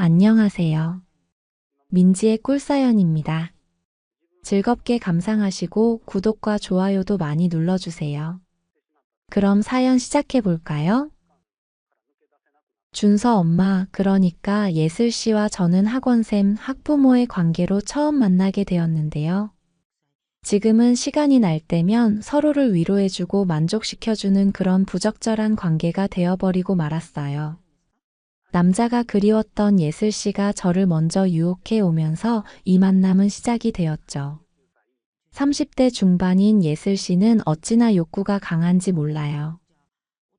안녕하세요. 민지의 꿀사연입니다. 즐겁게 감상하시고 구독과 좋아요도 많이 눌러주세요. 그럼 사연 시작해 볼까요? 준서 엄마, 그러니까 예슬 씨와 저는 학원쌤, 학부모의 관계로 처음 만나게 되었는데요. 지금은 시간이 날 때면 서로를 위로해주고 만족시켜주는 그런 부적절한 관계가 되어버리고 말았어요. 남자가 그리웠던 예슬 씨가 저를 먼저 유혹해 오면서 이 만남은 시작이 되었죠. 30대 중반인 예슬 씨는 어찌나 욕구가 강한지 몰라요.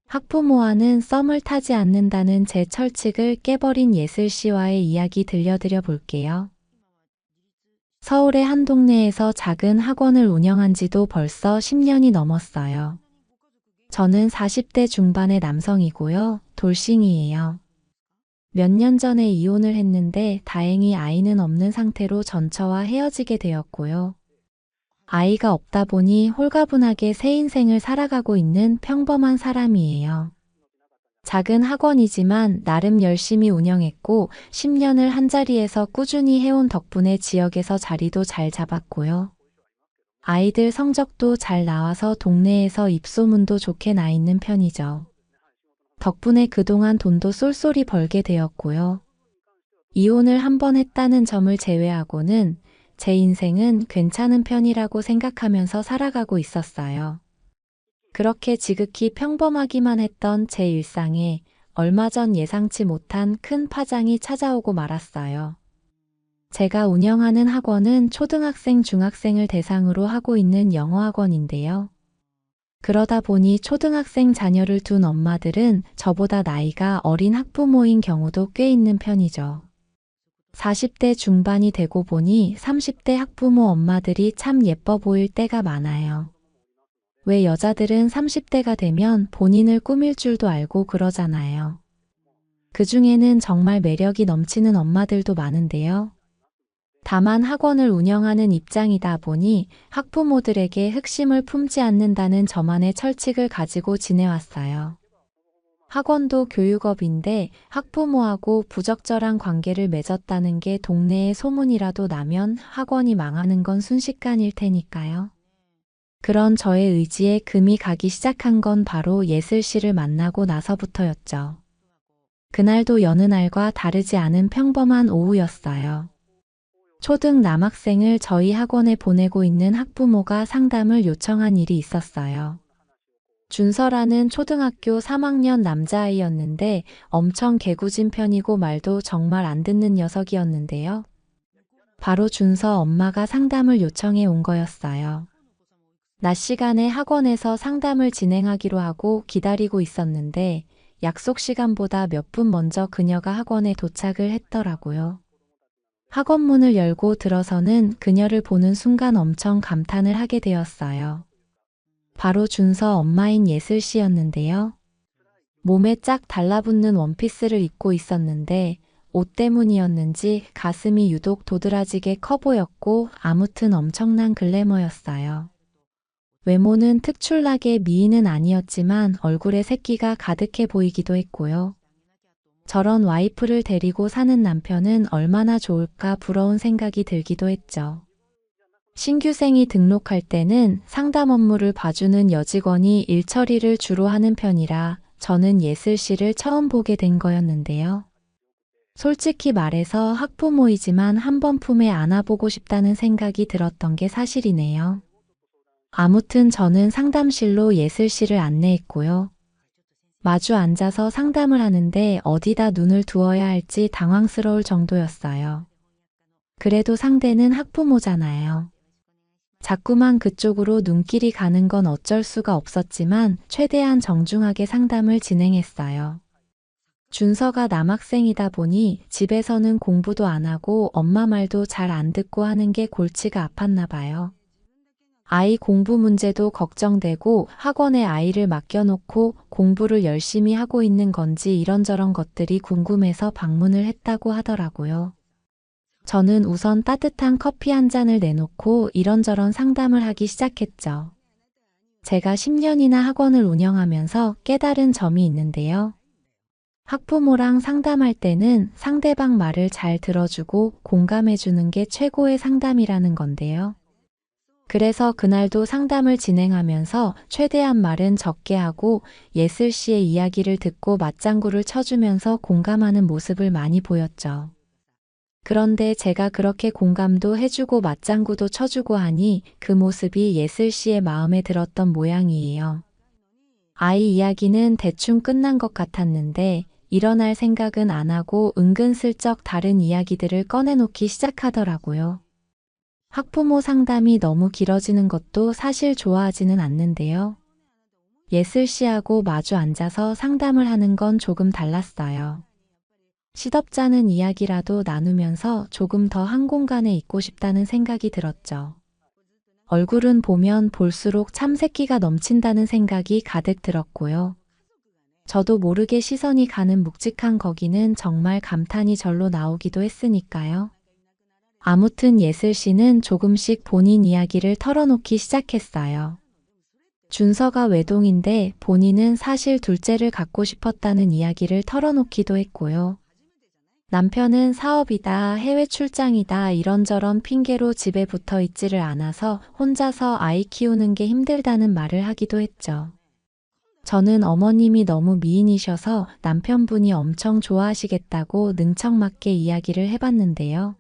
학부모와는 썸을 타지 않는다는 제 철칙을 깨버린 예슬 씨와의 이야기 들려드려 볼게요. 서울의 한 동네에서 작은 학원을 운영한 지도 벌써 10년이 넘었어요. 저는 40대 중반의 남성이고요. 돌싱이에요. 몇 년 전에 이혼을 했는데 다행히 아이는 없는 상태로 전처와 헤어지게 되었고요. 아이가 없다 보니 홀가분하게 새 인생을 살아가고 있는 평범한 사람이에요. 작은 학원이지만 나름 열심히 운영했고 10년을 한자리에서 꾸준히 해온 덕분에 지역에서 자리도 잘 잡았고요. 아이들 성적도 잘 나와서 동네에서 입소문도 좋게 나 있는 편이죠. 덕분에 그동안 돈도 쏠쏠이 벌게 되었고요. 이혼을 한 번 했다는 점을 제외하고는 제 인생은 괜찮은 편이라고 생각하면서 살아가고 있었어요. 그렇게 지극히 평범하기만 했던 제 일상에 얼마 전 예상치 못한 큰 파장이 찾아오고 말았어요. 제가 운영하는 학원은 초등학생, 중학생을 대상으로 하고 있는 영어 학원인데요. 그러다 보니 초등학생 자녀를 둔 엄마들은 저보다 나이가 어린 학부모인 경우도 꽤 있는 편이죠. 40대 중반이 되고 보니 30대 학부모 엄마들이 참 예뻐 보일 때가 많아요. 왜 여자들은 30대가 되면 본인을 꾸밀 줄도 알고 그러잖아요. 그 중에는 정말 매력이 넘치는 엄마들도 많은데요. 다만 학원을 운영하는 입장이다 보니 학부모들에게 흑심을 품지 않는다는 저만의 철칙을 가지고 지내왔어요. 학원도 교육업인데 학부모하고 부적절한 관계를 맺었다는 게 동네에 소문이라도 나면 학원이 망하는 건 순식간일 테니까요. 그런 저의 의지에 금이 가기 시작한 건 바로 예슬 씨를 만나고 나서부터였죠. 그날도 여느 날과 다르지 않은 평범한 오후였어요. 초등 남학생을 저희 학원에 보내고 있는 학부모가 상담을 요청한 일이 있었어요. 준서라는 초등학교 3학년 남자아이였는데 엄청 개구진 편이고 말도 정말 안 듣는 녀석이었는데요. 바로 준서 엄마가 상담을 요청해 온 거였어요. 낮 시간에 학원에서 상담을 진행하기로 하고 기다리고 있었는데 약속 시간보다 몇 분 먼저 그녀가 학원에 도착을 했더라고요. 학원 문을 열고 들어서는 그녀를 보는 순간 엄청 감탄을 하게 되었어요. 바로 준서 엄마인 예슬 씨였는데요. 몸에 쫙 달라붙는 원피스를 입고 있었는데 옷 때문이었는지 가슴이 유독 도드라지게 커 보였고 아무튼 엄청난 글래머였어요. 외모는 특출나게 미인은 아니었지만 얼굴에 새끼가 가득해 보이기도 했고요. 저런 와이프를 데리고 사는 남편은 얼마나 좋을까 부러운 생각이 들기도 했죠. 신규생이 등록할 때는 상담 업무를 봐주는 여직원이 일 처리를 주로 하는 편이라 저는 예슬 씨를 처음 보게 된 거였는데요. 솔직히 말해서 학부모이지만 한번 품에 안아보고 싶다는 생각이 들었던 게 사실이네요. 아무튼 저는 상담실로 예슬 씨를 안내했고요. 마주 앉아서 상담을 하는데 어디다 눈을 두어야 할지 당황스러울 정도였어요. 그래도 상대는 학부모잖아요. 자꾸만 그쪽으로 눈길이 가는 건 어쩔 수가 없었지만 최대한 정중하게 상담을 진행했어요. 준서가 남학생이다 보니 집에서는 공부도 안 하고 엄마 말도 잘 안 듣고 하는 게 골치가 아팠나 봐요. 아이 공부 문제도 걱정되고 학원에 아이를 맡겨놓고 공부를 열심히 하고 있는 건지 이런저런 것들이 궁금해서 방문을 했다고 하더라고요. 저는 우선 따뜻한 커피 한 잔을 내놓고 이런저런 상담을 하기 시작했죠. 제가 10년이나 학원을 운영하면서 깨달은 점이 있는데요. 학부모랑 상담할 때는 상대방 말을 잘 들어주고 공감해주는 게 최고의 상담이라는 건데요. 그래서 그날도 상담을 진행하면서 최대한 말은 적게 하고 예슬 씨의 이야기를 듣고 맞장구를 쳐주면서 공감하는 모습을 많이 보였죠. 그런데 제가 그렇게 공감도 해주고 맞장구도 쳐주고 하니 그 모습이 예슬 씨의 마음에 들었던 모양이에요. 아이 이야기는 대충 끝난 것 같았는데 일어날 생각은 안 하고 은근슬쩍 다른 이야기들을 꺼내놓기 시작하더라고요. 학부모 상담이 너무 길어지는 것도 사실 좋아하지는 않는데요. 예슬 씨하고 마주 앉아서 상담을 하는 건 조금 달랐어요. 시덥잖은 이야기라도 나누면서 조금 더 한 공간에 있고 싶다는 생각이 들었죠. 얼굴은 보면 볼수록 참새끼가 넘친다는 생각이 가득 들었고요. 저도 모르게 시선이 가는 묵직한 거기는 정말 감탄이 절로 나오기도 했으니까요. 아무튼 예슬 씨는 조금씩 본인 이야기를 털어놓기 시작했어요. 준서가 외동인데 본인은 사실 둘째를 갖고 싶었다는 이야기를 털어놓기도 했고요. 남편은 사업이다, 해외 출장이다 이런저런 핑계로 집에 붙어 있지를 않아서 혼자서 아이 키우는 게 힘들다는 말을 하기도 했죠. 저는 어머님이 너무 미인이셔서 남편분이 엄청 좋아하시겠다고 능청맞게 이야기를 해봤는데요.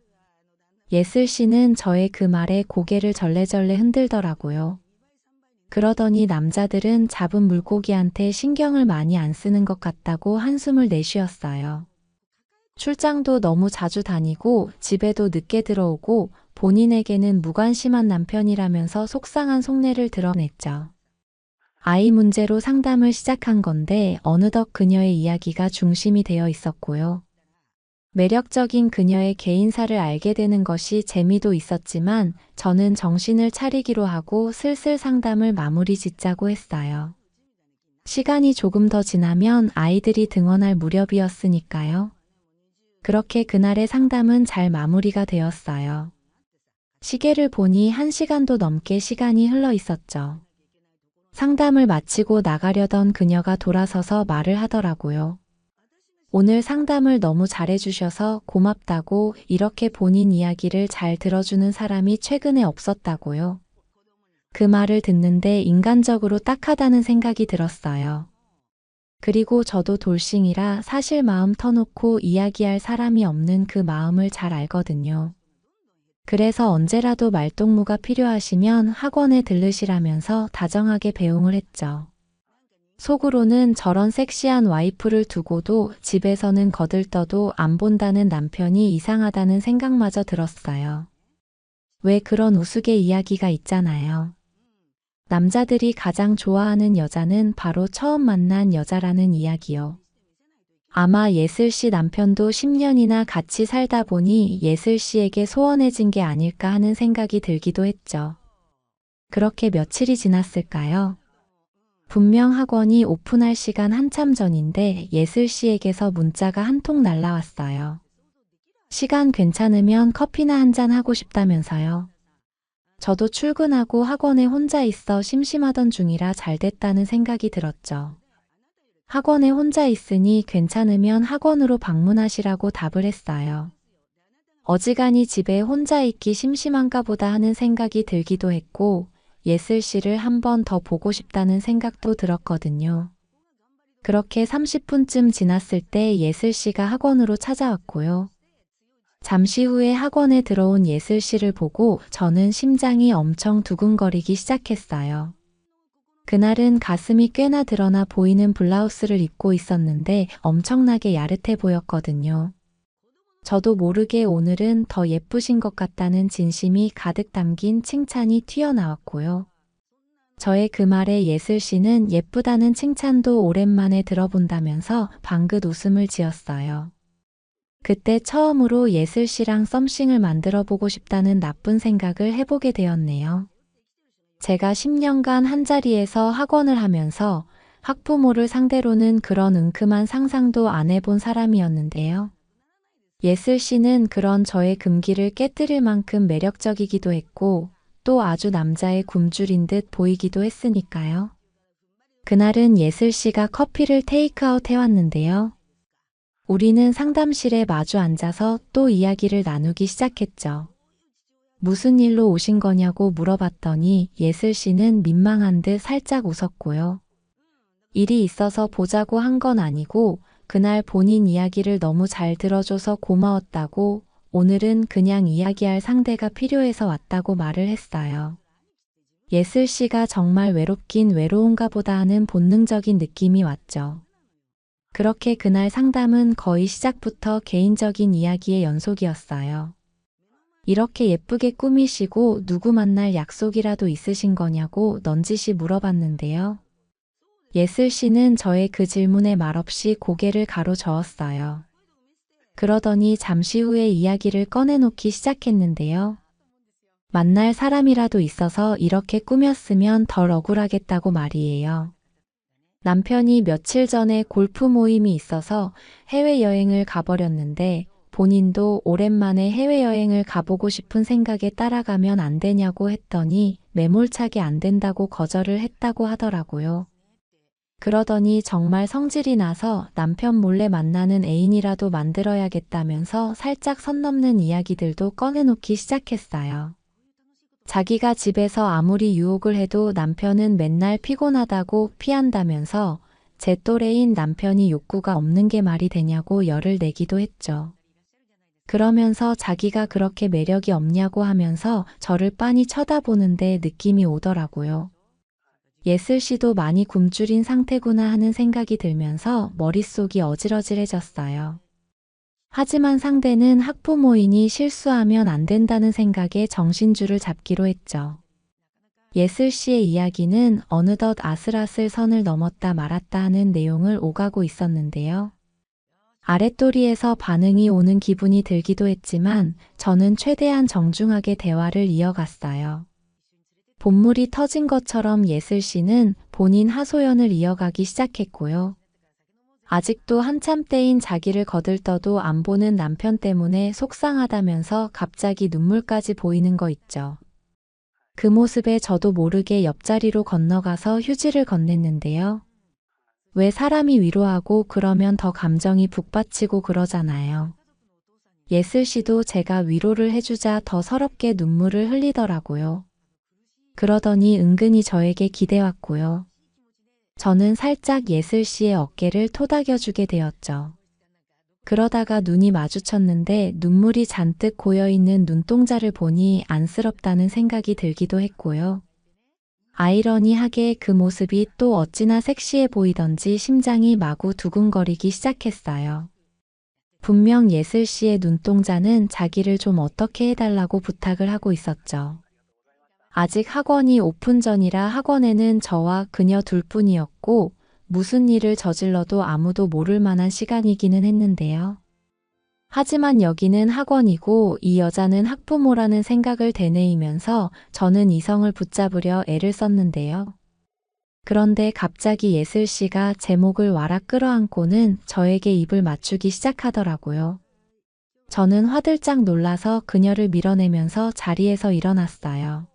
예슬 씨는 저의 그 말에 고개를 절레절레 흔들더라고요. 그러더니 남자들은 잡은 물고기한테 신경을 많이 안 쓰는 것 같다고 한숨을 내쉬었어요. 출장도 너무 자주 다니고 집에도 늦게 들어오고 본인에게는 무관심한 남편이라면서 속상한 속내를 드러냈죠. 아이 문제로 상담을 시작한 건데 어느덧 그녀의 이야기가 중심이 되어 있었고요. 매력적인 그녀의 개인사를 알게 되는 것이 재미도 있었지만 저는 정신을 차리기로 하고 슬슬 상담을 마무리 짓자고 했어요. 시간이 조금 더 지나면 아이들이 등원할 무렵이었으니까요. 그렇게 그날의 상담은 잘 마무리가 되었어요. 시계를 보니 1시간도 넘게 시간이 흘러 있었죠. 상담을 마치고 나가려던 그녀가 돌아서서 말을 하더라고요. 오늘 상담을 너무 잘해주셔서 고맙다고 이렇게 본인 이야기를 잘 들어주는 사람이 최근에 없었다고요. 그 말을 듣는데 인간적으로 딱하다는 생각이 들었어요. 그리고 저도 돌싱이라 사실 마음 터놓고 이야기할 사람이 없는 그 마음을 잘 알거든요. 그래서 언제라도 말동무가 필요하시면 학원에 들르시라면서 다정하게 배웅을 했죠. 속으로는 저런 섹시한 와이프를 두고도 집에서는 거들떠도 안 본다는 남편이 이상하다는 생각마저 들었어요. 왜 그런 우스개 이야기가 있잖아요. 남자들이 가장 좋아하는 여자는 바로 처음 만난 여자라는 이야기요. 아마 예슬 씨 남편도 10년이나 같이 살다 보니 예슬 씨에게 소원해진 게 아닐까 하는 생각이 들기도 했죠. 그렇게 며칠이 지났을까요? 분명 학원이 오픈할 시간 한참 전인데 예슬 씨에게서 문자가 한 통 날라왔어요. 시간 괜찮으면 커피나 한잔 하고 싶다면서요. 저도 출근하고 학원에 혼자 있어 심심하던 중이라 잘 됐다는 생각이 들었죠. 학원에 혼자 있으니 괜찮으면 학원으로 방문하시라고 답을 했어요. 어지간히 집에 혼자 있기 심심한가 보다 하는 생각이 들기도 했고 예슬 씨를 한 번 더 보고 싶다는 생각도 들었거든요. 그렇게 30분쯤 지났을 때 예슬 씨가 학원으로 찾아왔고요. 잠시 후에 학원에 들어온 예슬 씨를 보고 저는 심장이 엄청 두근거리기 시작했어요. 그날은 가슴이 꽤나 드러나 보이는 블라우스를 입고 있었는데 엄청나게 야릇해 보였거든요. 저도 모르게 오늘은 더 예쁘신 것 같다는 진심이 가득 담긴 칭찬이 튀어나왔고요. 저의 그 말에 예슬 씨는 예쁘다는 칭찬도 오랜만에 들어본다면서 방긋 웃음을 지었어요. 그때 처음으로 예슬 씨랑 썸씽을 만들어 보고 싶다는 나쁜 생각을 해보게 되었네요. 제가 10년간 한자리에서 학원을 하면서 학부모를 상대로는 그런 은큼한 상상도 안 해본 사람이었는데요. 예슬 씨는 그런 저의 금기를 깨뜨릴 만큼 매력적이기도 했고 또 아주 남자의 굶주린 듯 보이기도 했으니까요. 그날은 예슬 씨가 커피를 테이크아웃 해왔는데요. 우리는 상담실에 마주 앉아서 또 이야기를 나누기 시작했죠. 무슨 일로 오신 거냐고 물어봤더니 예슬 씨는 민망한 듯 살짝 웃었고요. 일이 있어서 보자고 한 건 아니고 그날 본인 이야기를 너무 잘 들어줘서 고마웠다고, 오늘은 그냥 이야기할 상대가 필요해서 왔다고 말을 했어요. 예슬 씨가 정말 외롭긴 외로운가 보다 하는 본능적인 느낌이 왔죠. 그렇게 그날 상담은 거의 시작부터 개인적인 이야기의 연속이었어요. 이렇게 예쁘게 꾸미시고 누구 만날 약속이라도 있으신 거냐고 넌지시 물어봤는데요. 예슬 씨는 저의 그 질문에 말없이 고개를 가로저었어요. 그러더니 잠시 후에 이야기를 꺼내놓기 시작했는데요. 만날 사람이라도 있어서 이렇게 꾸몄으면 덜 억울하겠다고 말이에요. 남편이 며칠 전에 골프 모임이 있어서 해외여행을 가버렸는데 본인도 오랜만에 해외여행을 가보고 싶은 생각에 따라가면 안 되냐고 했더니 매몰차게 안 된다고 거절을 했다고 하더라고요. 그러더니 정말 성질이 나서 남편 몰래 만나는 애인이라도 만들어야겠다면서 살짝 선 넘는 이야기들도 꺼내놓기 시작했어요. 자기가 집에서 아무리 유혹을 해도 남편은 맨날 피곤하다고 피한다면서 제 또래인 남편이 욕구가 없는 게 말이 되냐고 열을 내기도 했죠. 그러면서 자기가 그렇게 매력이 없냐고 하면서 저를 빤히 쳐다보는데 느낌이 오더라고요. 예슬 씨도 많이 굶주린 상태구나 하는 생각이 들면서 머릿속이 어질어질해졌어요. 하지만 상대는 학부모이니 실수하면 안 된다는 생각에 정신줄을 잡기로 했죠. 예슬 씨의 이야기는 어느덧 아슬아슬 선을 넘었다 말았다 하는 내용을 오가고 있었는데요. 아랫도리에서 반응이 오는 기분이 들기도 했지만 저는 최대한 정중하게 대화를 이어갔어요. 본물이 터진 것처럼 예슬 씨는 본인 하소연을 이어가기 시작했고요. 아직도 한참 때인 자기를 거들떠도 안 보는 남편 때문에 속상하다면서 갑자기 눈물까지 보이는 거 있죠. 그 모습에 저도 모르게 옆자리로 건너가서 휴지를 건넸는데요. 왜 사람이 위로하고 그러면 더 감정이 북받치고 그러잖아요. 예슬 씨도 제가 위로를 해주자 더 서럽게 눈물을 흘리더라고요. 그러더니 은근히 저에게 기대왔고요. 저는 살짝 예슬 씨의 어깨를 토닥여주게 되었죠. 그러다가 눈이 마주쳤는데 눈물이 잔뜩 고여있는 눈동자를 보니 안쓰럽다는 생각이 들기도 했고요. 아이러니하게 그 모습이 또 어찌나 섹시해 보이던지 심장이 마구 두근거리기 시작했어요. 분명 예슬 씨의 눈동자는 자기를 좀 어떻게 해달라고 부탁을 하고 있었죠. 아직 학원이 오픈 전이라 학원에는 저와 그녀 둘뿐이었고 무슨 일을 저질러도 아무도 모를 만한 시간이기는 했는데요. 하지만 여기는 학원이고 이 여자는 학부모라는 생각을 되뇌이면서 저는 이성을 붙잡으려 애를 썼는데요. 그런데 갑자기 예슬 씨가 제 목을 와락 끌어안고는 저에게 입을 맞추기 시작하더라고요. 저는 화들짝 놀라서 그녀를 밀어내면서 자리에서 일어났어요.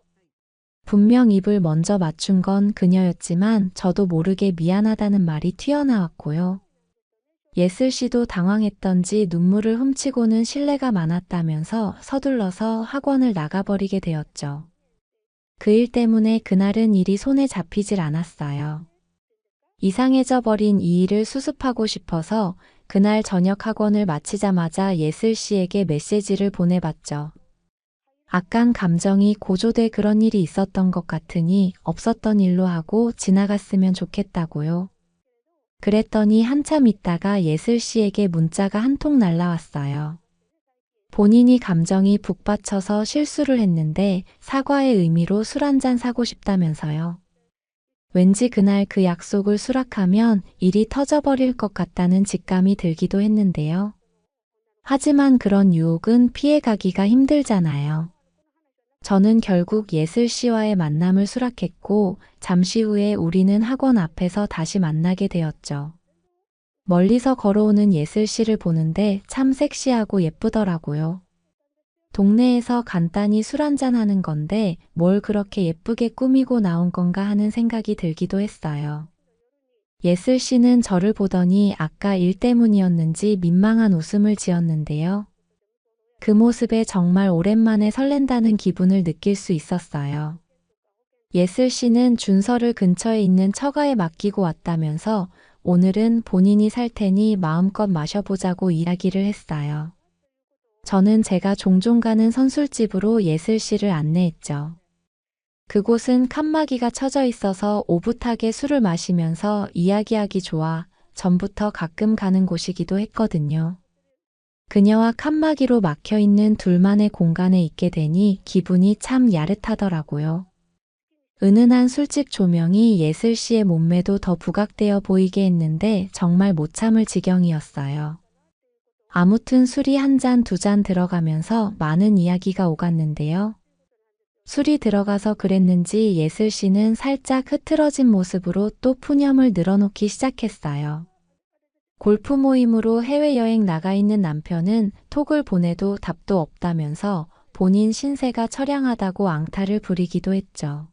분명 입을 먼저 맞춘 건 그녀였지만 저도 모르게 미안하다는 말이 튀어나왔고요. 예슬 씨도 당황했던지 눈물을 훔치고는 실례가 많았다면서 서둘러서 학원을 나가버리게 되었죠. 그 일 때문에 그날은 일이 손에 잡히질 않았어요. 이상해져 버린 이 일을 수습하고 싶어서 그날 저녁 학원을 마치자마자 예슬 씨에게 메시지를 보내봤죠. 악한 감정이 고조돼 그런 일이 있었던 것 같으니 없었던 일로 하고 지나갔으면 좋겠다고요. 그랬더니 한참 있다가 예슬 씨에게 문자가 한 통 날라왔어요. 본인이 감정이 북받쳐서 실수를 했는데 사과의 의미로 술 한잔 사고 싶다면서요. 왠지 그날 그 약속을 수락하면 일이 터져버릴 것 같다는 직감이 들기도 했는데요. 하지만 그런 유혹은 피해가기가 힘들잖아요. 저는 결국 예슬 씨와의 만남을 수락했고 잠시 후에 우리는 학원 앞에서 다시 만나게 되었죠. 멀리서 걸어오는 예슬 씨를 보는데 참 섹시하고 예쁘더라고요. 동네에서 간단히 술 한잔 하는 건데 뭘 그렇게 예쁘게 꾸미고 나온 건가 하는 생각이 들기도 했어요. 예슬 씨는 저를 보더니 아까 일 때문이었는지 민망한 웃음을 지었는데요. 그 모습에 정말 오랜만에 설렌다는 기분을 느낄 수 있었어요. 예슬 씨는 준서를 근처에 있는 처가에 맡기고 왔다면서 오늘은 본인이 살 테니 마음껏 마셔보자고 이야기를 했어요. 저는 제가 종종 가는 선술집으로 예슬 씨를 안내했죠. 그곳은 칸막이가 쳐져 있어서 오붓하게 술을 마시면서 이야기하기 좋아 전부터 가끔 가는 곳이기도 했거든요. 그녀와 칸막이로 막혀 있는 둘만의 공간에 있게 되니 기분이 참 야릇하더라고요. 은은한 술집 조명이 예슬 씨의 몸매도 더 부각되어 보이게 했는데 정말 못 참을 지경이었어요. 아무튼 술이 한 잔, 두 잔 들어가면서 많은 이야기가 오갔는데요. 술이 들어가서 그랬는지 예슬 씨는 살짝 흐트러진 모습으로 또 푸념을 늘어놓기 시작했어요. 골프 모임으로 해외여행 나가 있는 남편은 톡을 보내도 답도 없다면서 본인 신세가 처량하다고 앙탈을 부리기도 했죠.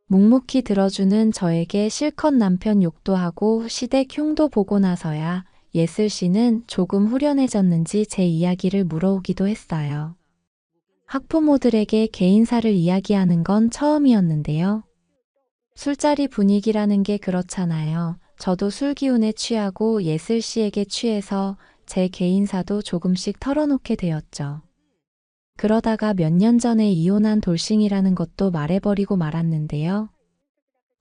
묵묵히 들어주는 저에게 실컷 남편 욕도 하고 시댁 흉도 보고 나서야 예슬 씨는 조금 후련해졌는지 제 이야기를 물어오기도 했어요. 학부모들에게 개인사를 이야기하는 건 처음이었는데요. 술자리 분위기라는 게 그렇잖아요. 저도 술 기운에 취하고 예슬 씨에게 취해서 제 개인사도 조금씩 털어놓게 되었죠. 그러다가 몇 년 전에 이혼한 돌싱이라는 것도 말해버리고 말았는데요.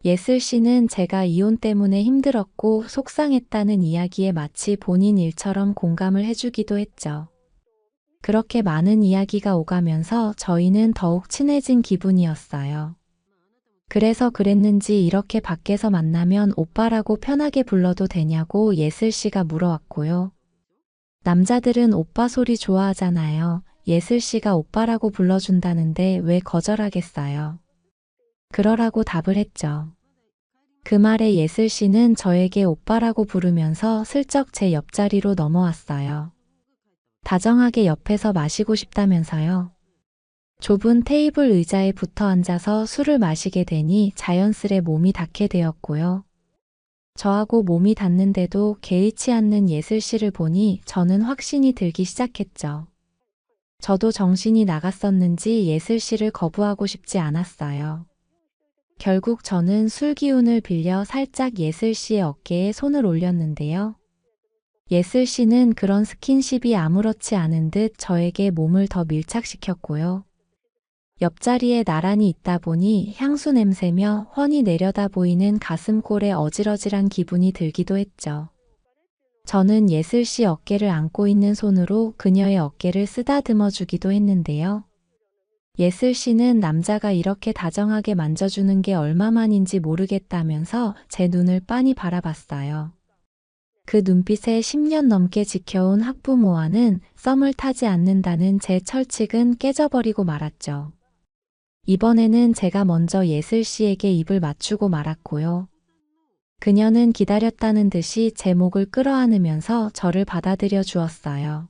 예슬 씨는 제가 이혼 때문에 힘들었고 속상했다는 이야기에 마치 본인 일처럼 공감을 해주기도 했죠. 그렇게 많은 이야기가 오가면서 저희는 더욱 친해진 기분이었어요. 그래서 그랬는지 이렇게 밖에서 만나면 오빠라고 편하게 불러도 되냐고 예슬 씨가 물어왔고요. 남자들은 오빠 소리 좋아하잖아요. 예슬 씨가 오빠라고 불러준다는데 왜 거절하겠어요? 그러라고 답을 했죠. 그 말에 예슬 씨는 저에게 오빠라고 부르면서 슬쩍 제 옆자리로 넘어왔어요. 다정하게 옆에서 마시고 싶다면서요. 좁은 테이블 의자에 붙어 앉아서 술을 마시게 되니 자연스레 몸이 닿게 되었고요. 저하고 몸이 닿는데도 개의치 않는 예슬 씨를 보니 저는 확신이 들기 시작했죠. 저도 정신이 나갔었는지 예슬 씨를 거부하고 싶지 않았어요. 결국 저는 술 기운을 빌려 살짝 예슬 씨의 어깨에 손을 올렸는데요. 예슬 씨는 그런 스킨십이 아무렇지 않은 듯 저에게 몸을 더 밀착시켰고요. 옆자리에 나란히 있다 보니 향수 냄새며 훤히 내려다 보이는 가슴골에 어질어질한 기분이 들기도 했죠. 저는 예슬 씨 어깨를 안고 있는 손으로 그녀의 어깨를 쓰다듬어 주기도 했는데요. 예슬 씨는 남자가 이렇게 다정하게 만져주는 게 얼마만인지 모르겠다면서 제 눈을 빤히 바라봤어요. 그 눈빛에 10년 넘게 지켜온 학부모와는 썸을 타지 않는다는 제 철칙은 깨져버리고 말았죠. 이번에는 제가 먼저 예슬 씨에게 입을 맞추고 말았고요. 그녀는 기다렸다는 듯이 제 목을 끌어안으면서 저를 받아들여 주었어요.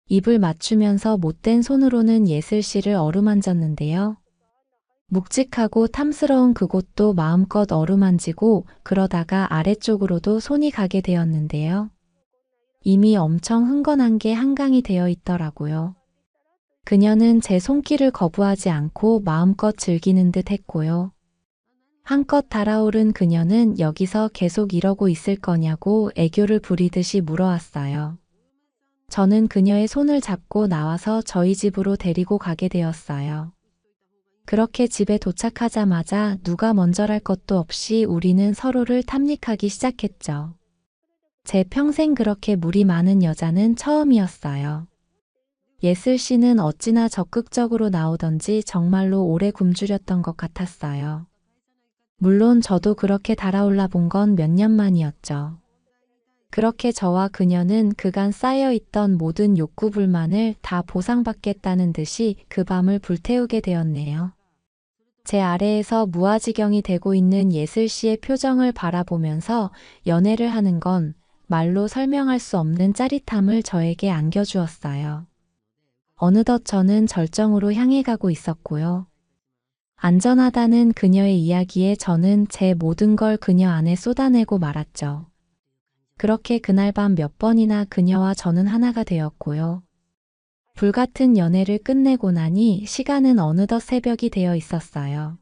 입을 맞추면서 못된 손으로는 예슬 씨를 어루만졌는데요. 묵직하고 탐스러운 그곳도 마음껏 어루만지고 그러다가 아래쪽으로도 손이 가게 되었는데요. 이미 엄청 흥건한 게 한강이 되어 있더라고요. 그녀는 제 손길을 거부하지 않고 마음껏 즐기는 듯 했고요. 한껏 달아오른 그녀는 여기서 계속 이러고 있을 거냐고 애교를 부리듯이 물어왔어요. 저는 그녀의 손을 잡고 나와서 저희 집으로 데리고 가게 되었어요. 그렇게 집에 도착하자마자 누가 먼저랄 것도 없이 우리는 서로를 탐닉하기 시작했죠. 제 평생 그렇게 물이 많은 여자는 처음이었어요. 예슬 씨는 어찌나 적극적으로 나오던지 정말로 오래 굶주렸던 것 같았어요. 물론 저도 그렇게 달아올라 본 건 몇 년 만이었죠. 그렇게 저와 그녀는 그간 쌓여있던 모든 욕구 불만을 다 보상받겠다는 듯이 그 밤을 불태우게 되었네요. 제 아래에서 무아지경이 되고 있는 예슬 씨의 표정을 바라보면서 연애를 하는 건 말로 설명할 수 없는 짜릿함을 저에게 안겨주었어요. 어느덧 저는 절정으로 향해 가고 있었고요. 안전하다는 그녀의 이야기에 저는 제 모든 걸 그녀 안에 쏟아내고 말았죠. 그렇게 그날 밤 몇 번이나 그녀와 저는 하나가 되었고요. 불같은 연애를 끝내고 나니 시간은 어느덧 새벽이 되어 있었어요.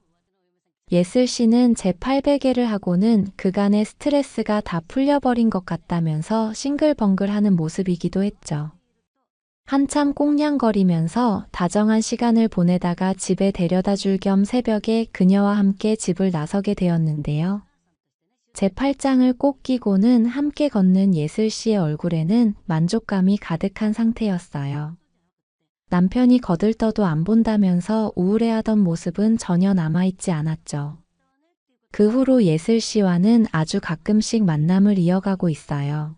예슬 씨는 제 800회를 하고는 그간의 스트레스가 다 풀려버린 것 같다면서 싱글벙글하는 모습이기도 했죠. 한참 꽁냥거리면서 다정한 시간을 보내다가 집에 데려다 줄 겸 새벽에 그녀와 함께 집을 나서게 되었는데요. 제 팔짱을 꼭 끼고는 함께 걷는 예슬 씨의 얼굴에는 만족감이 가득한 상태였어요. 남편이 거들떠도 안 본다면서 우울해하던 모습은 전혀 남아있지 않았죠. 그 후로 예슬 씨와는 아주 가끔씩 만남을 이어가고 있어요.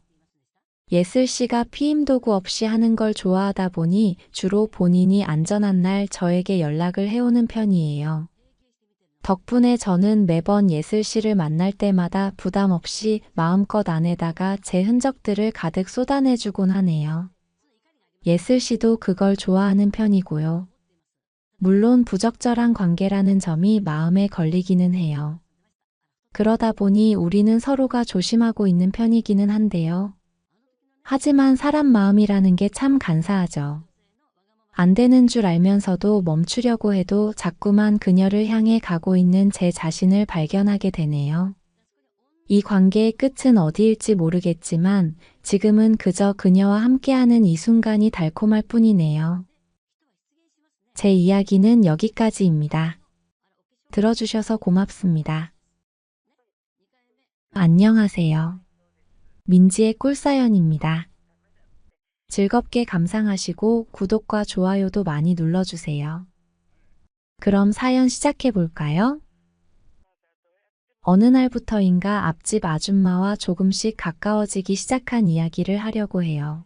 예슬 씨가 피임도구 없이 하는 걸 좋아하다 보니 주로 본인이 안전한 날 저에게 연락을 해오는 편이에요. 덕분에 저는 매번 예슬 씨를 만날 때마다 부담 없이 마음껏 안에다가 제 흔적들을 가득 쏟아내주곤 하네요. 예슬 씨도 그걸 좋아하는 편이고요. 물론 부적절한 관계라는 점이 마음에 걸리기는 해요. 그러다 보니 우리는 서로가 조심하고 있는 편이기는 한데요. 하지만 사람 마음이라는 게 참 간사하죠. 안 되는 줄 알면서도 멈추려고 해도 자꾸만 그녀를 향해 가고 있는 제 자신을 발견하게 되네요. 이 관계의 끝은 어디일지 모르겠지만 지금은 그저 그녀와 함께하는 이 순간이 달콤할 뿐이네요. 제 이야기는 여기까지입니다. 들어주셔서 고맙습니다. 안녕하세요. 민지의 꿀사연입니다. 즐겁게 감상하시고 구독과 좋아요도 많이 눌러주세요. 그럼 사연 시작해볼까요? 어느 날부터인가 앞집 아줌마와 조금씩 가까워지기 시작한 이야기를 하려고 해요.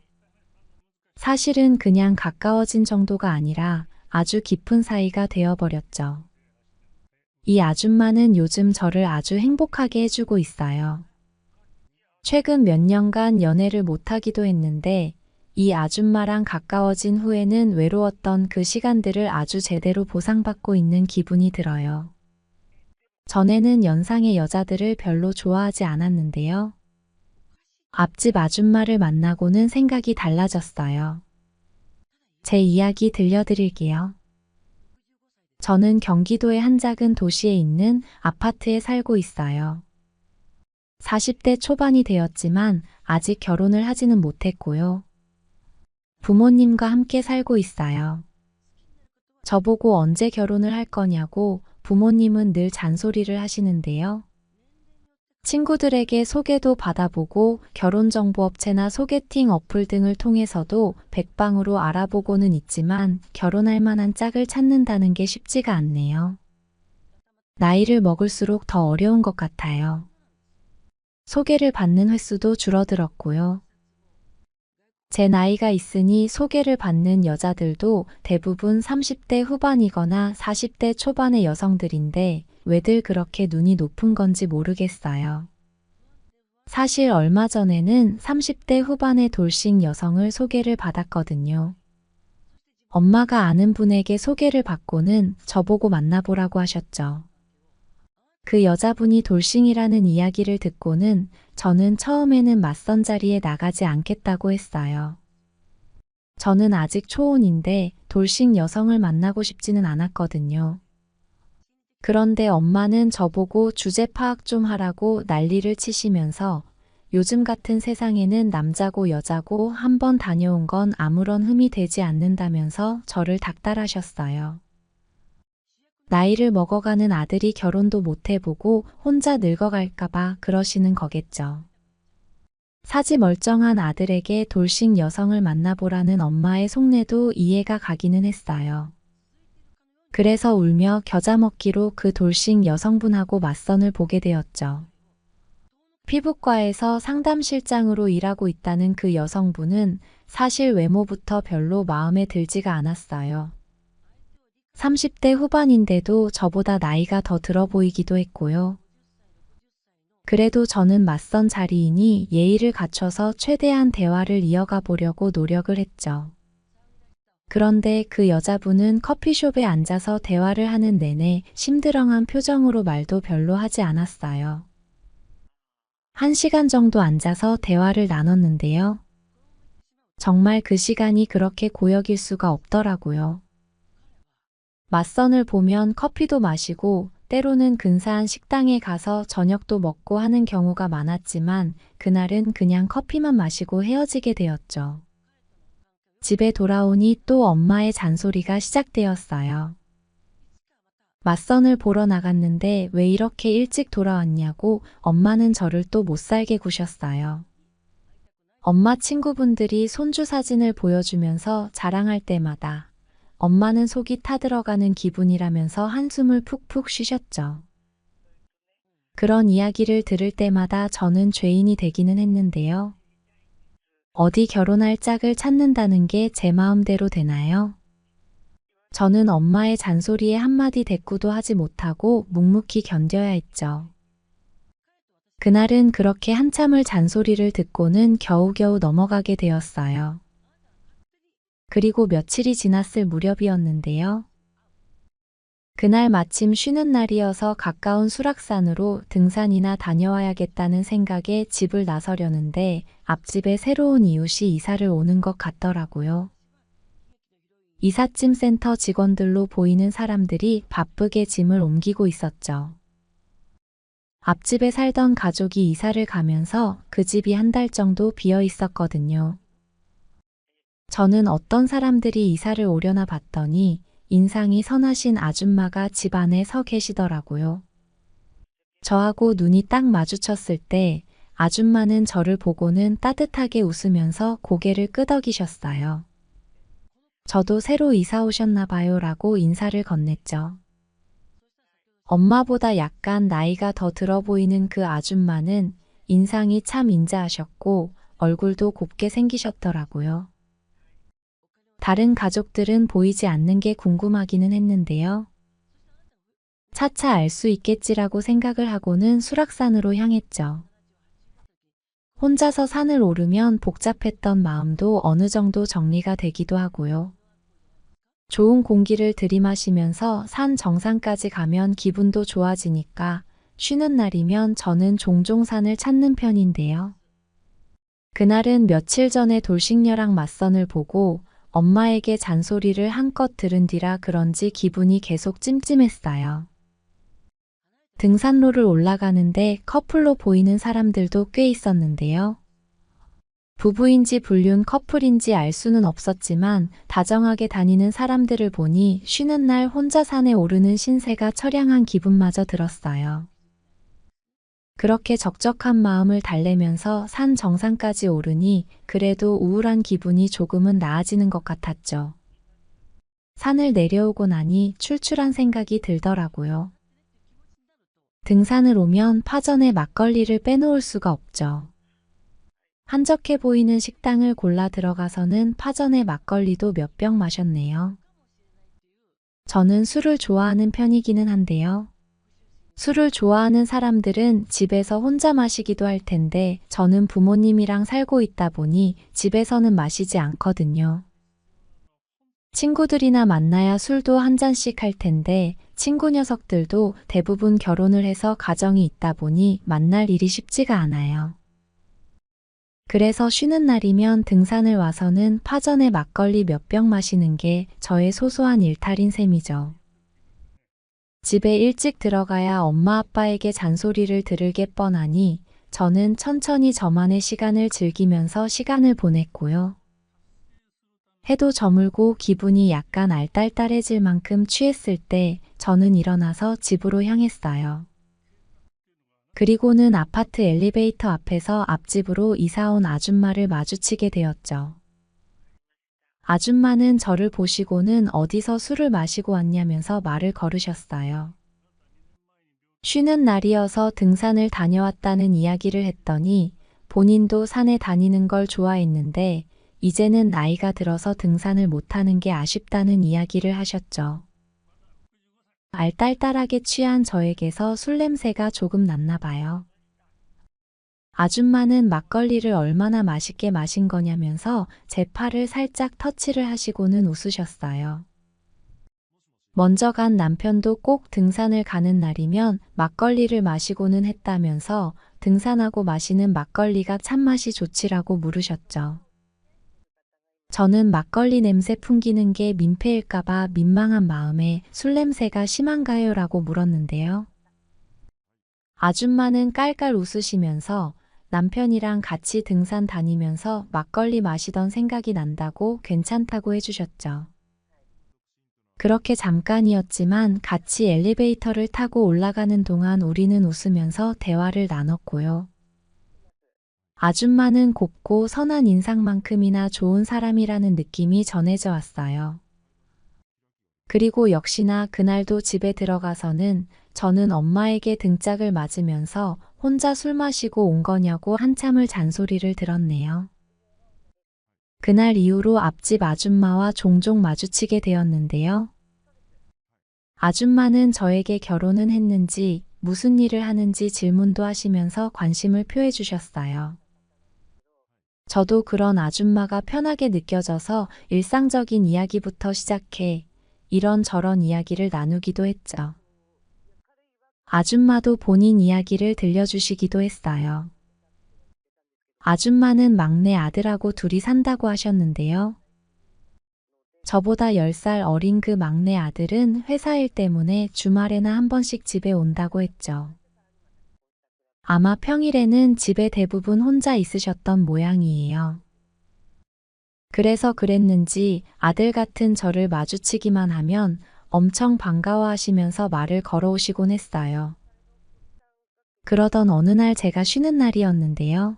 사실은 그냥 가까워진 정도가 아니라 아주 깊은 사이가 되어버렸죠. 이 아줌마는 요즘 저를 아주 행복하게 해주고 있어요. 최근 몇 년간 연애를 못하기도 했는데 이 아줌마랑 가까워진 후에는 외로웠던 그 시간들을 아주 제대로 보상받고 있는 기분이 들어요. 전에는 연상의 여자들을 별로 좋아하지 않았는데요. 앞집 아줌마를 만나고는 생각이 달라졌어요. 제 이야기 들려드릴게요. 저는 경기도의 한 작은 도시에 있는 아파트에 살고 있어요. 40대 초반이 되었지만 아직 결혼을 하지는 못했고요. 부모님과 함께 살고 있어요. 저보고 언제 결혼을 할 거냐고 부모님은 늘 잔소리를 하시는데요. 친구들에게 소개도 받아보고 결혼정보업체나 소개팅 어플 등을 통해서도 백방으로 알아보고는 있지만 결혼할 만한 짝을 찾는다는 게 쉽지가 않네요. 나이를 먹을수록 더 어려운 것 같아요. 소개를 받는 횟수도 줄어들었고요. 제 나이가 있으니 소개를 받는 여자들도 대부분 30대 후반이거나 40대 초반의 여성들인데 왜들 그렇게 눈이 높은 건지 모르겠어요. 사실 얼마 전에는 30대 후반의 돌싱 여성을 소개를 받았거든요. 엄마가 아는 분에게 소개를 받고는 저보고 만나보라고 하셨죠. 그 여자분이 돌싱이라는 이야기를 듣고는 저는 처음에는 맞선 자리에 나가지 않겠다고 했어요. 저는 아직 초혼인데 돌싱 여성을 만나고 싶지는 않았거든요. 그런데 엄마는 저보고 주제 파악 좀 하라고 난리를 치시면서 요즘 같은 세상에는 남자고 여자고 한 번 다녀온 건 아무런 흠이 되지 않는다면서 저를 닥달하셨어요. 나이를 먹어가는 아들이 결혼도 못 해보고 혼자 늙어갈까봐 그러시는 거겠죠. 사지 멀쩡한 아들에게 돌싱 여성을 만나보라는 엄마의 속내도 이해가 가기는 했어요. 그래서 울며 겨자 먹기로 그 돌싱 여성분하고 맞선을 보게 되었죠. 피부과에서 상담실장으로 일하고 있다는 그 여성분은 사실 외모부터 별로 마음에 들지가 않았어요. 30대 후반인데도 저보다 나이가 더 들어 보이기도 했고요. 그래도 저는 맞선 자리이니 예의를 갖춰서 최대한 대화를 이어가 보려고 노력을 했죠. 그런데 그 여자분은 커피숍에 앉아서 대화를 하는 내내 심드렁한 표정으로 말도 별로 하지 않았어요. 1시간 정도 앉아서 대화를 나눴는데요. 정말 그 시간이 그렇게 고역일 수가 없더라고요. 맞선을 보면 커피도 마시고 때로는 근사한 식당에 가서 저녁도 먹고 하는 경우가 많았지만 그날은 그냥 커피만 마시고 헤어지게 되었죠. 집에 돌아오니 또 엄마의 잔소리가 시작되었어요. 맞선을 보러 나갔는데 왜 이렇게 일찍 돌아왔냐고 엄마는 저를 또 못살게 구셨어요. 엄마 친구분들이 손주 사진을 보여주면서 자랑할 때마다 엄마는 속이 타들어가는 기분이라면서 한숨을 푹푹 쉬셨죠. 그런 이야기를 들을 때마다 저는 죄인이 되기는 했는데요. 어디 결혼할 짝을 찾는다는 게 제 마음대로 되나요? 저는 엄마의 잔소리에 한마디 대꾸도 하지 못하고 묵묵히 견뎌야 했죠. 그날은 그렇게 한참을 잔소리를 듣고는 겨우겨우 넘어가게 되었어요. 그리고 며칠이 지났을 무렵이었는데요. 그날 마침 쉬는 날이어서 가까운 수락산으로 등산이나 다녀와야겠다는 생각에 집을 나서려는데 앞집에 새로운 이웃이 이사를 오는 것 같더라고요. 이삿짐 센터 직원들로 보이는 사람들이 바쁘게 짐을 옮기고 있었죠. 앞집에 살던 가족이 이사를 가면서 그 집이 1달 정도 비어 있었거든요. 저는 어떤 사람들이 이사를 오려나 봤더니 인상이 선하신 아줌마가 집 안에 서 계시더라고요. 저하고 눈이 딱 마주쳤을 때 아줌마는 저를 보고는 따뜻하게 웃으면서 고개를 끄덕이셨어요. 저도 새로 이사 오셨나 봐요 라고 인사를 건넸죠. 엄마보다 약간 나이가 더 들어 보이는 그 아줌마는 인상이 참 인자하셨고 얼굴도 곱게 생기셨더라고요. 다른 가족들은 보이지 않는 게 궁금하기는 했는데요. 차차 알 수 있겠지라고 생각을 하고는 수락산으로 향했죠. 혼자서 산을 오르면 복잡했던 마음도 어느 정도 정리가 되기도 하고요. 좋은 공기를 들이마시면서 산 정상까지 가면 기분도 좋아지니까 쉬는 날이면 저는 종종 산을 찾는 편인데요. 그날은 며칠 전에 돌싱녀랑 맞선을 보고 엄마에게 잔소리를 한껏 들은 뒤라 그런지 기분이 계속 찜찜했어요. 등산로를 올라가는데 커플로 보이는 사람들도 꽤 있었는데요. 부부인지 불륜 커플인지 알 수는 없었지만 다정하게 다니는 사람들을 보니 쉬는 날 혼자 산에 오르는 신세가 처량한 기분마저 들었어요. 그렇게 적적한 마음을 달래면서 산 정상까지 오르니 그래도 우울한 기분이 조금은 나아지는 것 같았죠. 산을 내려오고 나니 출출한 생각이 들더라고요. 등산을 오면 파전에 막걸리를 빼놓을 수가 없죠. 한적해 보이는 식당을 골라 들어가서는 파전에 막걸리도 몇 병 마셨네요. 저는 술을 좋아하는 편이기는 한데요. 술을 좋아하는 사람들은 집에서 혼자 마시기도 할 텐데 저는 부모님이랑 살고 있다 보니 집에서는 마시지 않거든요. 친구들이나 만나야 술도 한 잔씩 할 텐데 친구 녀석들도 대부분 결혼을 해서 가정이 있다 보니 만날 일이 쉽지가 않아요. 그래서 쉬는 날이면 등산을 와서는 파전에 막걸리 몇 병 마시는 게 저의 소소한 일탈인 셈이죠. 집에 일찍 들어가야 엄마 아빠에게 잔소리를 들을 게 뻔하니 저는 천천히 저만의 시간을 즐기면서 시간을 보냈고요. 해도 저물고 기분이 약간 알딸딸해질 만큼 취했을 때 저는 일어나서 집으로 향했어요. 그리고는 아파트 엘리베이터 앞에서 앞집으로 이사온 아줌마를 마주치게 되었죠. 아줌마는 저를 보시고는 어디서 술을 마시고 왔냐면서 말을 걸으셨어요. 쉬는 날이어서 등산을 다녀왔다는 이야기를 했더니 본인도 산에 다니는 걸 좋아했는데 이제는 나이가 들어서 등산을 못하는 게 아쉽다는 이야기를 하셨죠. 알딸딸하게 취한 저에게서 술 냄새가 조금 났나 봐요. 아줌마는 막걸리를 얼마나 맛있게 마신 거냐면서 제 팔을 살짝 터치를 하시고는 웃으셨어요. 먼저 간 남편도 꼭 등산을 가는 날이면 막걸리를 마시고는 했다면서 등산하고 마시는 막걸리가 참맛이 좋지라고 물으셨죠. 저는 막걸리 냄새 풍기는 게 민폐일까봐 민망한 마음에 술 냄새가 심한가요? 라고 물었는데요. 아줌마는 깔깔 웃으시면서 남편이랑 같이 등산 다니면서 막걸리 마시던 생각이 난다고 괜찮다고 해주셨죠. 그렇게 잠깐이었지만 같이 엘리베이터를 타고 올라가는 동안 우리는 웃으면서 대화를 나눴고요. 아줌마는 곱고 선한 인상만큼이나 좋은 사람이라는 느낌이 전해져 왔어요. 그리고 역시나 그날도 집에 들어가서는 저는 엄마에게 등짝을 맞으면서 혼자 술 마시고 온 거냐고 한참을 잔소리를 들었네요. 그날 이후로 앞집 아줌마와 종종 마주치게 되었는데요. 아줌마는 저에게 결혼은 했는지 무슨 일을 하는지 질문도 하시면서 관심을 표해 주셨어요. 저도 그런 아줌마가 편하게 느껴져서 일상적인 이야기부터 시작해 이런저런 이야기를 나누기도 했죠. 아줌마도 본인 이야기를 들려주시기도 했어요. 아줌마는 막내 아들하고 둘이 산다고 하셨는데요. 저보다 10살 어린 그 막내 아들은 회사 일 때문에 주말에나 한 번씩 집에 온다고 했죠. 아마 평일에는 집에 대부분 혼자 있으셨던 모양이에요. 그래서 그랬는지 아들 같은 저를 마주치기만 하면 엄청 반가워하시면서 말을 걸어오시곤 했어요. 그러던 어느 날 제가 쉬는 날이었는데요.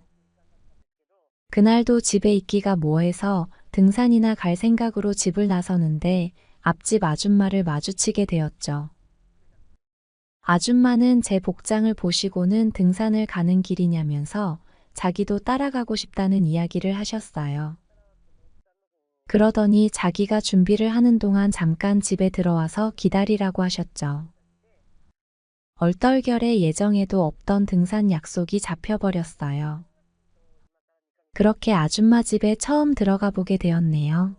그날도 집에 있기가 뭐해서 등산이나 갈 생각으로 집을 나서는데 앞집 아줌마를 마주치게 되었죠. 아줌마는 제 복장을 보시고는 등산을 가는 길이냐면서 자기도 따라가고 싶다는 이야기를 하셨어요. 그러더니 자기가 준비를 하는 동안 잠깐 집에 들어와서 기다리라고 하셨죠. 얼떨결에 예정에도 없던 등산 약속이 잡혀버렸어요. 그렇게 아줌마 집에 처음 들어가 보게 되었네요.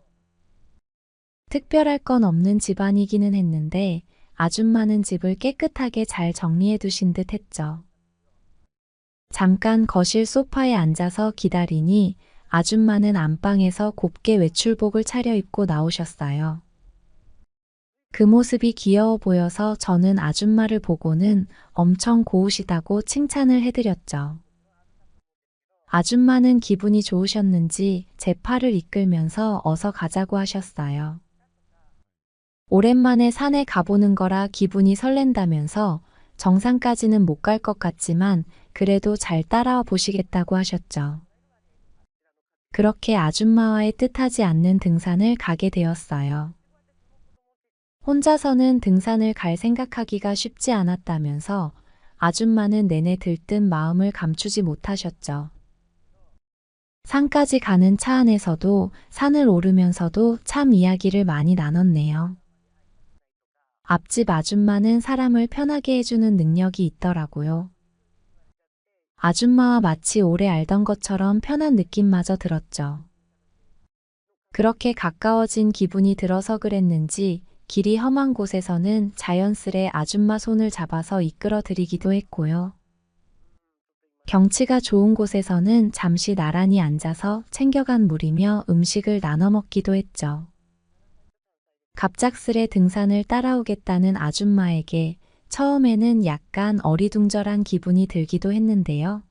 특별할 건 없는 집안이기는 했는데 아줌마는 집을 깨끗하게 잘 정리해 두신 듯 했죠. 잠깐 거실 소파에 앉아서 기다리니 아줌마는 안방에서 곱게 외출복을 차려입고 나오셨어요. 그 모습이 귀여워 보여서 저는 아줌마를 보고는 엄청 고우시다고 칭찬을 해드렸죠. 아줌마는 기분이 좋으셨는지 제 팔을 이끌면서 어서 가자고 하셨어요. 오랜만에 산에 가보는 거라 기분이 설렌다면서 정상까지는 못 갈 것 같지만 그래도 잘 따라와 보시겠다고 하셨죠. 그렇게 아줌마와의 뜻하지 않는 등산을 가게 되었어요. 혼자서는 등산을 갈 생각하기가 쉽지 않았다면서 아줌마는 내내 들뜬 마음을 감추지 못하셨죠. 산까지 가는 차 안에서도 산을 오르면서도 참 이야기를 많이 나눴네요. 앞집 아줌마는 사람을 편하게 해주는 능력이 있더라고요. 아줌마와 마치 오래 알던 것처럼 편한 느낌마저 들었죠. 그렇게 가까워진 기분이 들어서 그랬는지 길이 험한 곳에서는 자연스레 아줌마 손을 잡아서 이끌어 드리기도 했고요. 경치가 좋은 곳에서는 잠시 나란히 앉아서 챙겨간 물이며 음식을 나눠 먹기도 했죠. 갑작스레 등산을 따라오겠다는 아줌마에게 처음에는 약간 어리둥절한 기분이 들기도 했는데요.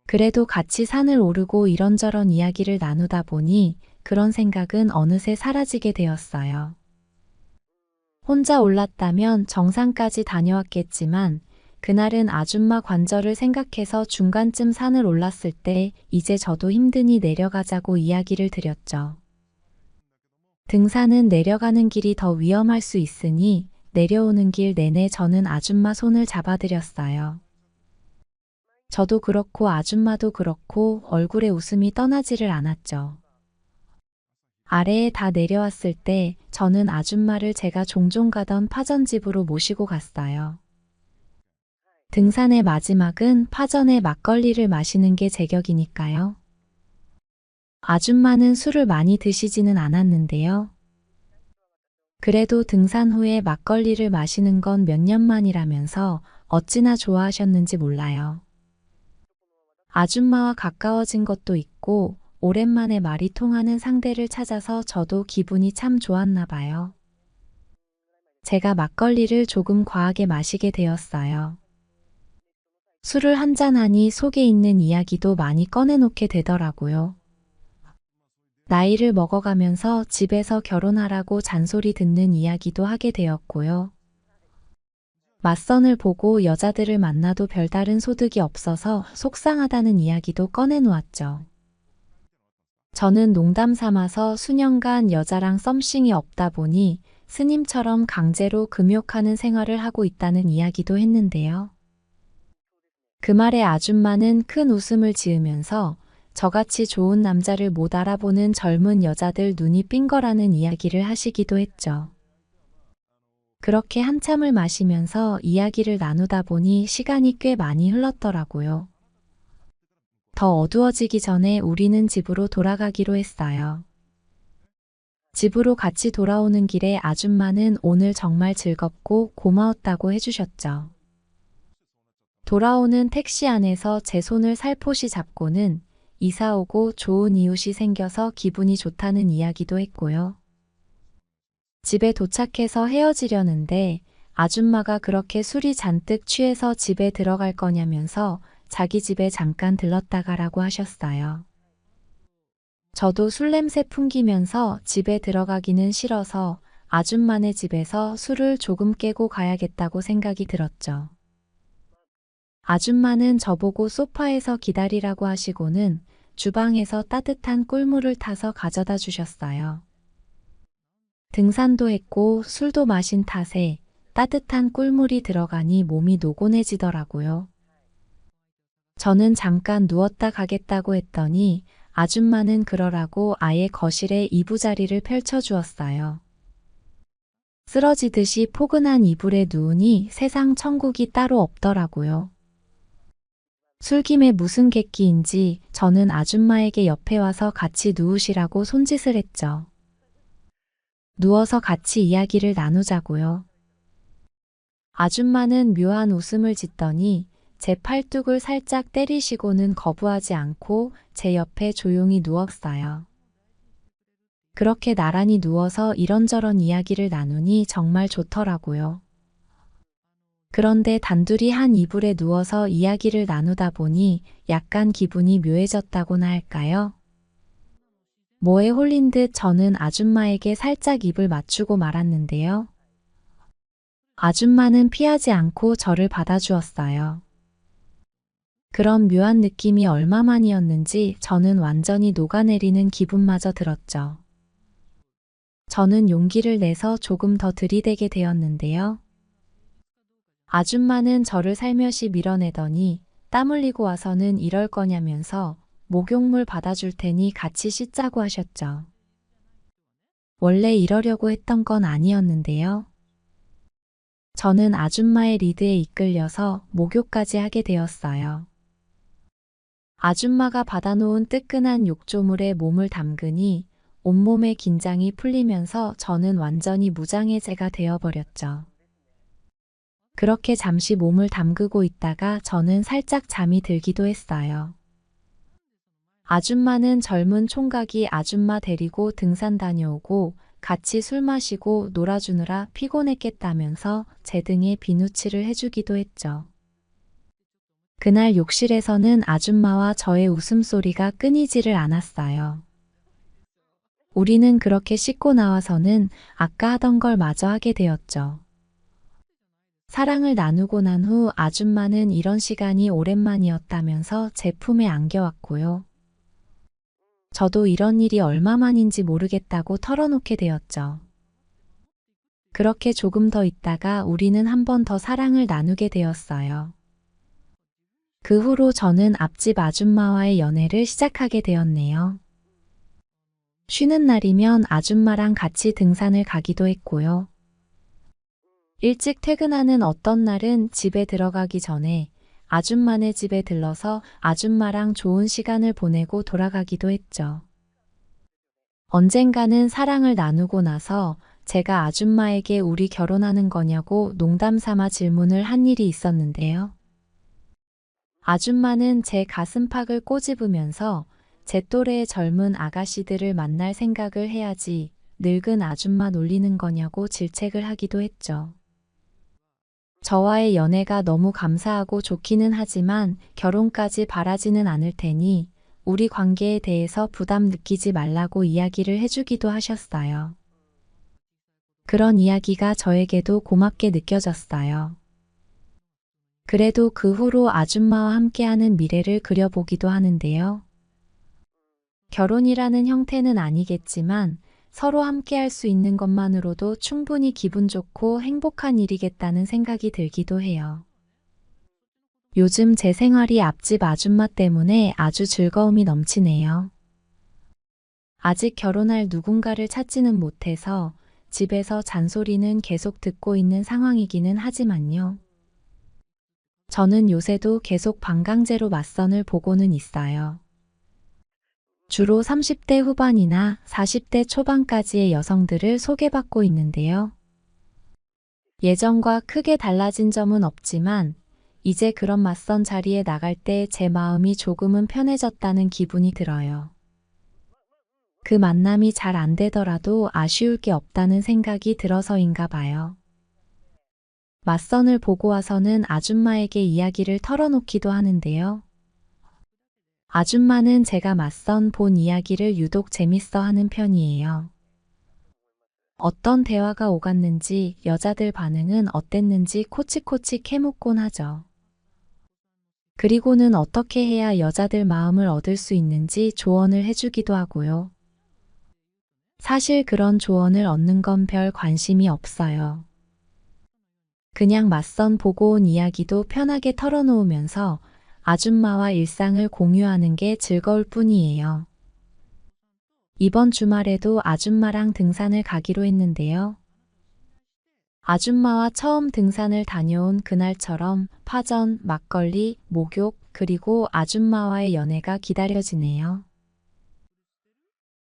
그래도 같이 산을 오르고 이런저런 이야기를 나누다 보니 그런 생각은 어느새 사라지게 되었어요. 혼자 올랐다면 정상까지 다녀왔겠지만 그날은 아줌마 관절을 생각해서 중간쯤 산을 올랐을 때 이제 저도 힘드니 내려가자고 이야기를 드렸죠. 등산은 내려가는 길이 더 위험할 수 있으니 내려오는 길 내내 저는 아줌마 손을 잡아드렸어요. 저도 그렇고 아줌마도 그렇고 얼굴에 웃음이 떠나지를 않았죠. 아래에 다 내려왔을 때 저는 아줌마를 제가 종종 가던 파전집으로 모시고 갔어요. 등산의 마지막은 파전에 막걸리를 마시는 게 제격이니까요. 아줌마는 술을 많이 드시지는 않았는데요. 그래도 등산 후에 막걸리를 마시는 건 몇 년 만이라면서 어찌나 좋아하셨는지 몰라요. 아줌마와 가까워진 것도 있고 오랜만에 말이 통하는 상대를 찾아서 저도 기분이 참 좋았나 봐요. 제가 막걸리를 조금 과하게 마시게 되었어요. 술을 한잔하니 속에 있는 이야기도 많이 꺼내놓게 되더라고요. 나이를 먹어가면서 집에서 결혼하라고 잔소리 듣는 이야기도 하게 되었고요. 맞선을 보고 여자들을 만나도 별다른 소득이 없어서 속상하다는 이야기도 꺼내놓았죠. 저는 농담 삼아서 수년간 여자랑 썸씽이 없다 보니 스님처럼 강제로 금욕하는 생활을 하고 있다는 이야기도 했는데요. 그 말에 아줌마는 큰 웃음을 지으면서 저같이 좋은 남자를 못 알아보는 젊은 여자들 눈이 삔 거라는 이야기를 하시기도 했죠. 그렇게 한참을 마시면서 이야기를 나누다 보니 시간이 꽤 많이 흘렀더라고요. 더 어두워지기 전에 우리는 집으로 돌아가기로 했어요. 집으로 같이 돌아오는 길에 아줌마는 오늘 정말 즐겁고 고마웠다고 해주셨죠. 돌아오는 택시 안에서 제 손을 살포시 잡고는 이사 오고 좋은 이웃이 생겨서 기분이 좋다는 이야기도 했고요. 집에 도착해서 헤어지려는데 아줌마가 그렇게 술이 잔뜩 취해서 집에 들어갈 거냐면서 자기 집에 잠깐 들렀다 가라고 하셨어요. 저도 술 냄새 풍기면서 집에 들어가기는 싫어서 아줌마네 집에서 술을 조금 깨고 가야겠다고 생각이 들었죠. 아줌마는 저보고 소파에서 기다리라고 하시고는 주방에서 따뜻한 꿀물을 타서 가져다 주셨어요. 등산도 했고 술도 마신 탓에 따뜻한 꿀물이 들어가니 몸이 노곤해지더라고요. 저는 잠깐 누웠다 가겠다고 했더니 아줌마는 그러라고 아예 거실에 이부자리를 펼쳐주었어요. 쓰러지듯이 포근한 이불에 누우니 세상 천국이 따로 없더라고요. 술김에 무슨 객기인지 저는 아줌마에게 옆에 와서 같이 누우시라고 손짓을 했죠. 누워서 같이 이야기를 나누자고요. 아줌마는 묘한 웃음을 짓더니 제 팔뚝을 살짝 때리시고는 거부하지 않고 제 옆에 조용히 누웠어요. 그렇게 나란히 누워서 이런저런 이야기를 나누니 정말 좋더라고요. 그런데 단둘이 한 이불에 누워서 이야기를 나누다 보니 약간 기분이 묘해졌다고나 할까요? 뭐에 홀린 듯 저는 아줌마에게 살짝 입을 맞추고 말았는데요. 아줌마는 피하지 않고 저를 받아주었어요. 그런 묘한 느낌이 얼마만이었는지 저는 완전히 녹아내리는 기분마저 들었죠. 저는 용기를 내서 조금 더 들이대게 되었는데요. 아줌마는 저를 살며시 밀어내더니 땀 흘리고 와서는 이럴 거냐면서 목욕물 받아줄 테니 같이 씻자고 하셨죠. 원래 이러려고 했던 건 아니었는데요. 저는 아줌마의 리드에 이끌려서 목욕까지 하게 되었어요. 아줌마가 받아놓은 뜨끈한 욕조물에 몸을 담그니 온몸의 긴장이 풀리면서 저는 완전히 무장해제가 되어버렸죠. 그렇게 잠시 몸을 담그고 있다가 저는 살짝 잠이 들기도 했어요. 아줌마는 젊은 총각이 아줌마 데리고 등산 다녀오고 같이 술 마시고 놀아주느라 피곤했겠다면서 제 등에 비누칠을 해주기도 했죠. 그날 욕실에서는 아줌마와 저의 웃음소리가 끊이지를 않았어요. 우리는 그렇게 씻고 나와서는 아까 하던 걸 마저 하게 되었죠. 사랑을 나누고 난 후 아줌마는 이런 시간이 오랜만이었다면서 제 품에 안겨왔고요. 저도 이런 일이 얼마만인지 모르겠다고 털어놓게 되었죠. 그렇게 조금 더 있다가 우리는 한 번 더 사랑을 나누게 되었어요. 그 후로 저는 앞집 아줌마와의 연애를 시작하게 되었네요. 쉬는 날이면 아줌마랑 같이 등산을 가기도 했고요. 일찍 퇴근하는 어떤 날은 집에 들어가기 전에 아줌마네 집에 들러서 아줌마랑 좋은 시간을 보내고 돌아가기도 했죠. 언젠가는 사랑을 나누고 나서 제가 아줌마에게 우리 결혼하는 거냐고 농담 삼아 질문을 한 일이 있었는데요. 아줌마는 제 가슴팍을 꼬집으면서 제 또래의 젊은 아가씨들을 만날 생각을 해야지 늙은 아줌마 놀리는 거냐고 질책을 하기도 했죠. 저와의 연애가 너무 감사하고 좋기는 하지만 결혼까지 바라지는 않을 테니 우리 관계에 대해서 부담 느끼지 말라고 이야기를 해주기도 하셨어요. 그런 이야기가 저에게도 고맙게 느껴졌어요. 그래도 그 후로 아줌마와 함께하는 미래를 그려보기도 하는데요. 결혼이라는 형태는 아니겠지만 서로 함께할 수 있는 것만으로도 충분히 기분 좋고 행복한 일이겠다는 생각이 들기도 해요. 요즘 제 생활이 앞집 아줌마 때문에 아주 즐거움이 넘치네요. 아직 결혼할 누군가를 찾지는 못해서 집에서 잔소리는 계속 듣고 있는 상황이기는 하지만요. 저는 요새도 계속 방광제로 맞선을 보고는 있어요. 주로 30대 후반이나 40대 초반까지의 여성들을 소개받고 있는데요. 예전과 크게 달라진 점은 없지만 이제 그런 맞선 자리에 나갈 때 제 마음이 조금은 편해졌다는 기분이 들어요. 그 만남이 잘 안 되더라도 아쉬울 게 없다는 생각이 들어서인가 봐요. 맞선을 보고 와서는 아줌마에게 이야기를 털어놓기도 하는데요. 아줌마는 제가 맞선 본 이야기를 유독 재밌어 하는 편이에요. 어떤 대화가 오갔는지, 여자들 반응은 어땠는지 코치코치 캐묻곤 하죠. 그리고는 어떻게 해야 여자들 마음을 얻을 수 있는지 조언을 해주기도 하고요. 사실 그런 조언을 얻는 건 별 관심이 없어요. 그냥 맞선 보고 온 이야기도 편하게 털어놓으면서 아줌마와 일상을 공유하는 게 즐거울 뿐이에요. 이번 주말에도 아줌마랑 등산을 가기로 했는데요. 아줌마와 처음 등산을 다녀온 그날처럼 파전, 막걸리, 목욕, 그리고 아줌마와의 연애가 기다려지네요.